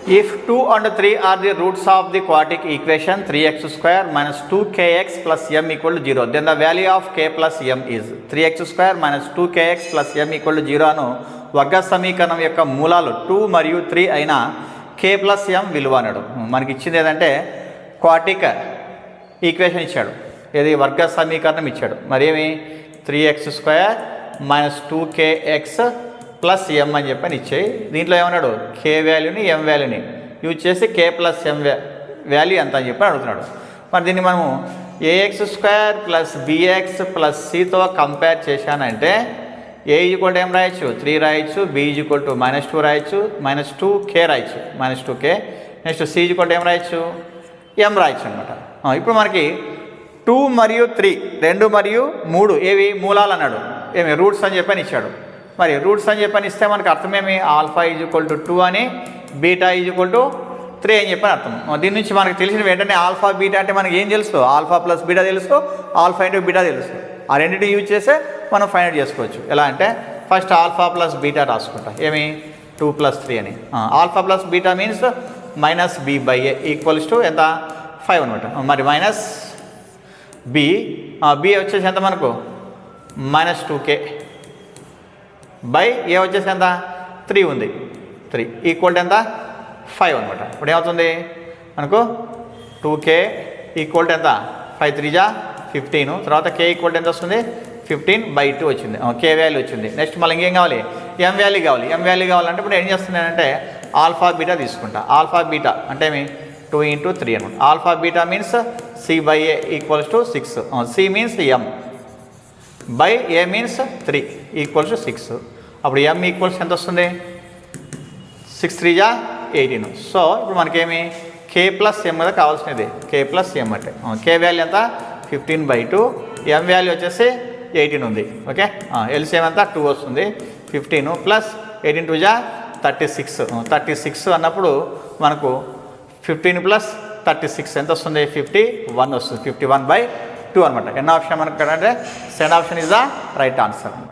If 2 and 3 are the roots of the quadratic equation 3x square minus 2kx plus m equal to 0, then the value of k plus m is 3x square minus 2kx plus m equal to 0 అను వర్గ సమీకరణం యొక్క మూలాలు 2 మరియు 3 అయిన k plus m విలువ అన్నాడు. మనకి ఇచ్చింది ఏదంటే క్వాడ్రాటిక్ ఈక్వేషన్ ఇచ్చాడు, ఏది వర్గ సమీకరణం ఇచ్చాడు. మరి ఏమి 3x square minus 2kx plus ఎం అని చెప్పని ఇచ్చాయి. దీంట్లో ఏమన్నాడు కే వాల్యూని ఎం వాల్యూని యూజ్ చేసి కే ప్లస్ ఎం వాల్యూ ఎంత అని చెప్పి అడుగుతున్నాడు. మరి దీన్ని మనము ax square plus bx plus సితో కంపేర్ చేశానంటే ఏ ఈక్వల్ టు ఏం రాయొచ్చు 3 రాయొచ్చు, బి ఈక్వల్ టు -2 రాయొచ్చు, -2k రాయొచ్చు, -2k. Next C equal to ఏం రాయొచ్చు ఎం రాయొచ్చు అనమాట. ఇప్పుడు మనకి 2 మరియు 3 2 మరియు 3 ఏవి మూలాలు అన్నాడు, ఏమి రూట్స్ అని చెప్పని ఇచ్చాడు. మరి రూట్స్ అని చెప్పని ఇస్తే మనకు అర్థమేమి ఆల్ఫా ఈజ్వల్ టు 2 అని, బీటా ఈజ్వల్ టు 3 అని చెప్పని అర్థం. దీని నుంచి మనకు తెలిసిన వెంటనే ఆల్ఫా బీటా అంటే మనకి ఏం తెలుసు, ఆల్ఫా ప్లస్ బీటా తెలుసు, ఆల్ఫా ఇంటూ బీటా తెలుసు. ఆ రెండింటిని యూజ్ చేస్తే మనం ఫైండ్ అవుట్ చేసుకోవచ్చు. ఎలా అంటే ఫస్ట్ ఆల్ఫా ప్లస్ బీటా రాసుకుంటా, ఏమి 2 + 3 అని. Alpha plus beta means minus b by a equals to ఎంత 5 అనమాట. మరి మైనస్ బి, బి వచ్చేసి ఎంత మనకు -2k బై ఏ వచ్చేసి ఎంత 3 ఉంది, 3 ఈక్వల్ టు ఎంత 5 అనమాట. ఇప్పుడు ఏమవుతుంది మనకు 2k ఈక్వల్ టు ఎంత 5 3 జా 15, తర్వాత k ఈక్వల్ టు ఎంత వస్తుంది 15/2 వచ్చింది, k వాల్యూ వచ్చింది. నెక్స్ట్ మళ్ళీ ఇంకేం కావాలి ఎం వాల్యూ కావాలి. ఎం వాల్యూ కావాలంటే ఇప్పుడు ఏం చేస్తున్నానంటే ఆల్ఫా బీటా తీసుకుంటా. ఆల్ఫా బీటా అంటే ఏమి 2 × 3 అనమాట. Alpha beta means c/a equals to 6, c means m by A means 3 equals to 6. అప్పుడు m ఈక్వల్స్ ఎంత వస్తుంది 6 3 జా 18. సో ఇప్పుడు మనకేమి k ప్లస్ m కదా కావాల్సినది, k ప్లస్ m అంటే k వాల్యూ ఎంత 15/2, m వాల్యూ వచ్చేసి 18 ఉంది. ఓకే, ఎల్సిఎం ఎంత 2 వస్తుంది, 15 ప్లస్ 18 2 జా 36. 36 అన్నప్పుడు మనకు 15 ప్లస్ 36 ఎంత వస్తుంది 51 వస్తుంది, 51/2 అనమాట. ఎన్న ఆప్షన్ మనకు అంటే second option is the right answer అనమాట.